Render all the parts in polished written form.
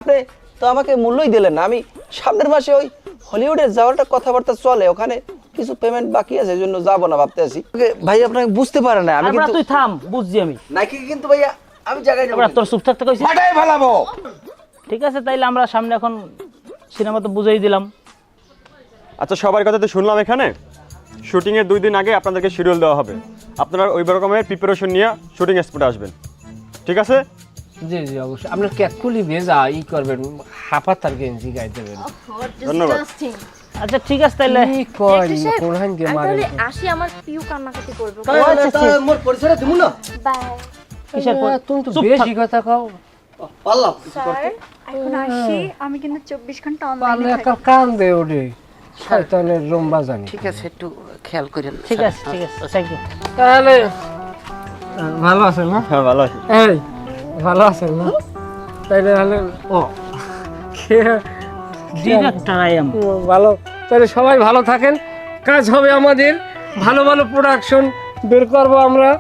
আপনি তো আমাকে মূল্যই দিলেন না। আমি সামনের মাসে ওই হলিউডে যাওয়ারটা কথাবার্তা চলে, ওখানে কিছু পেমেন্ট বাকি আছে, এই জন্য যাবো না ভাবতে আছি। ভাই আপনাকে বুঝতে পারে না, আমি কিন্তু তুই থাম, বুঝছি আমি। নাকি কিন্তু ভাইয়া আমি জায়গায় যাবো। তোর চুপ থাকতে কইছি। ফাটাই ফেলাবো। ঠিক আছে, তাইলে আমরা সামনে এখন সিনেমা তো বুঝাই দিলাম। আচ্ছা, সবার কথা তো শুনলাম। এখানে শুটিংয়ের 2 দিন আগে আপনাদেরকে শিডিউল দেওয়া হবে। আপনারা ওই রকমের প্রিপারেশন নিয়ে শুটিং স্পটে আসবেন, ঠিক আছে? জি জি অবশ্যই। আপনার ক্যাকুলি ভেজা ই করবেন, হাফাতার গেঞ্জি গাই দেবেন। ধন্যবাদ। আচ্ছা ঠিক আছে, তাইলে কি কয় কোনহান গে মারে। তাহলে আসি, আমার পিউ কান্নাকাটি করবে। মোর পরিচয় দিমু না। বাই কিসের পর? তুমি তো বেশি কথা কও। পারলাম স্যার এখন আসি, আমি কিন্তু 24 ঘন্টা পারলে অনলাইনে একটা কান দে ওরে, শয়তানের রম্বা জানি। ঠিক আছে, একটু খেয়াল করেন। ঠিক আছে, ঠিক আছে, থ্যাংক ইউ। তাহলে ভালো আছেন না? হ্যাঁ, ভালো আছি। এই ভালো আছেন না? তাইলে তাহলে ও ডিরেক্টর আই এম। ভালো। তাহলে সবাই ভালো থাকেন, কাজ হবে আমাদের, ভালো ভালো প্রোডাকশন বের করবো আমরা।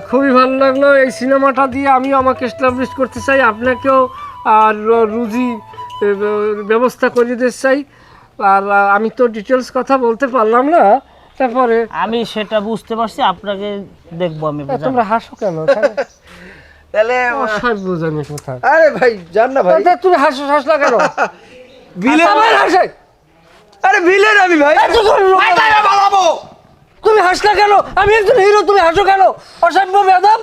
খুবই ভালো লাগলো এই সিনেমাটা দিয়ে। আমিও আমাকে এস্টাবলিশ করতে চাই, আপনাকেও আর রুজি ব্যবস্থা করে দিতে চাই। আর আমি তো ডিটেলস কথা বলতে পারলাম না, তারপরে আমি সেটা বুঝতে পারছি, আপনাকে দেখবো আমি। তোমরা হাসো কেন? তাহলে অসহায় বুঝানি কথা। আরে ভাই জান না ভাই, তুমি হাসলা কেন? ভিলেন হাসে। আরে ভিলেন আমি ভাই। ফাটাই ফেলাবো। তুমি হাসলা কেন? আমি একজন হিরো, তুমি হাসো কেন? অসভ্য বেদম।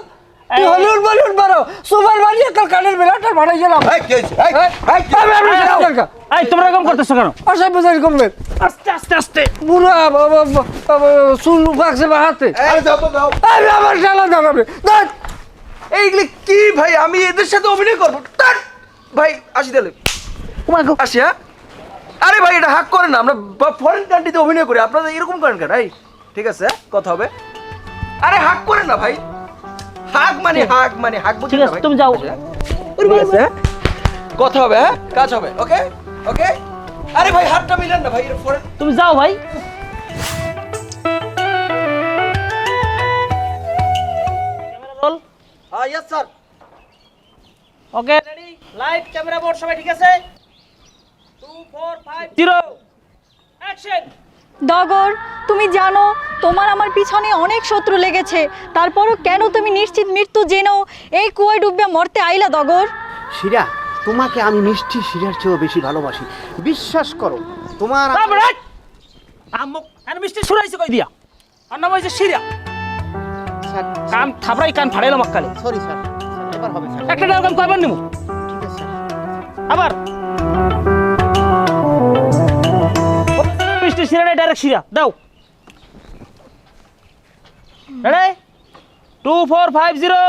তুই হলিউড বলিউড মারো, সুপার মারিয়ে কাল কানের বেলাটা বাড়াই গেলাম। এই কি হইছে? এই তোমরা এরকম করতেছো কেন? অসভ্য জানি করবেন। আস্তে আস্তে আস্তে। বুড়া চুল পাকছে বা হাতে। এই দাও দাও। আমি আমার খেলা দেখাবে। এইগুলি কি ভাই, আমি এদের সাথে অভিনয় করবো? তার ভাই আসি তাহলে। আসি হ্যাঁ। আরে ভাই এটা হাক করেন না, আমরা ফরেন কান্ট্রিতে অভিনয় করি, আপনারা এরকম করেন কেন? এই ঠিক আছে কথা হবে। আরে হাক করেন না ভাই, হাক মানে হাক বুঝছেন ঠিক না আছে, ভাই? তুমি যাও। ঠিক আছে, কথা হবে, হ্যাঁ কাজ হবে। ওকে ওকে। আরে ভাই হাতটা মিলান না ভাই, এর ফরেন। তুমি যাও ভাই। রোল। হ্যাঁ yes sir. Okay ready, live camera board, সবাই ঠিক আছে? 2 4 5 0 অ্যাকশন। ডগর, তুমি জানো তোমার আমার পিছনে অনেক শত্রু লেগেছে, তারপরও কেন তুমি নিশ্চিত মৃত্যু জেনেও এই কুয়ায় ডুবে মরতে আইলা ডগর? শিরা, তোমাকে আমি মিষ্টি শিরার চেয়েও বেশি ভালোবাসি, বিশ্বাস করো। তোমার আমুক আর মিষ্টি শুরাইছে কই দিয়া? আর নাম হইছে শিরা। কান থাবড়াই কান ফাড়াইলাম মক্কালে। সরি স্যার, এবার হবে স্যার। একটা ডায়লগ আমি কয়বার নিমু? ঠিক আছে স্যার। আবার মিষ্টি শিরা নাই, ডাইরেক্ট শিরা দাও। Ready 2 4 5 0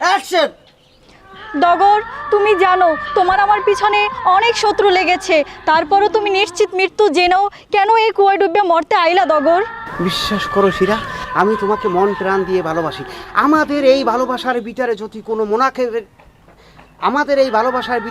action. ডগর, তুমি জানো তোমার আমার পিছনে অনেক শত্রু লেগেছে, তারপরও তুমি নিশ্চিত মৃত্যু জেনেও কেন এই কুয়ায় ডুবে মরতে আইলা ডগর? বিশ্বাস করো শিরা, আমি তোমাকে মন প্রাণ দিয়ে ভালোবাসি। আমাদের এই ভালোবাসার ভিতরে যদি কোনো আমাদের এই ভালোবাসার